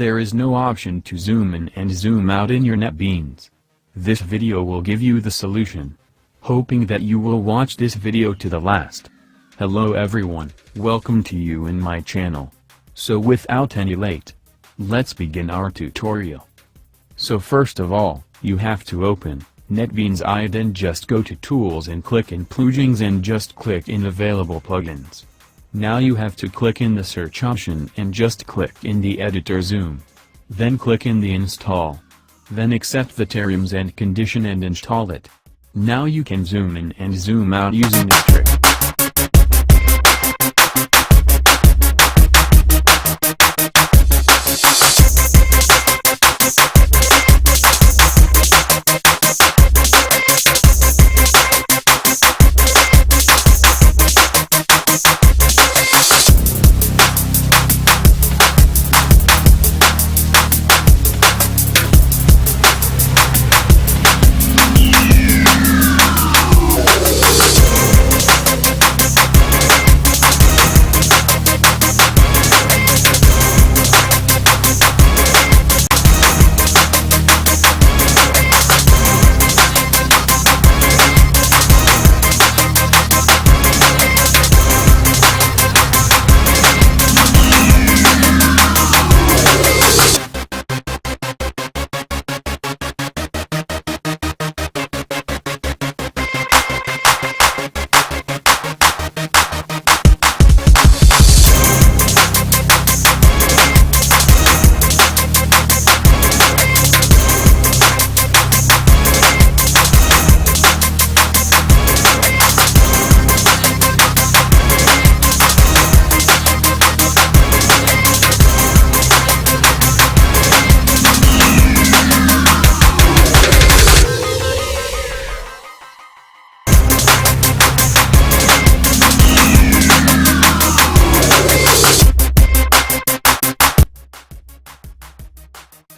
there is no option to zoom in and zoom out in your NetBeans. This video will give you the solution. Hoping that you will watch this video to the last. Hello everyone, welcome to you in my channel. So without any late, let's begin our tutorial. So first of all, you have to open NetBeans IE, then just go to Tools and click in Plugins and just click in Available Plugins. Now you have to click in the search option and just click in the editor zoom. Then click in the install. Then accept the terems and condition and install it. Now you can zoom in and zoom out using this trick.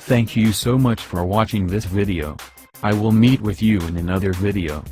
Thank you so much for watching this video. I will meet with you in another video.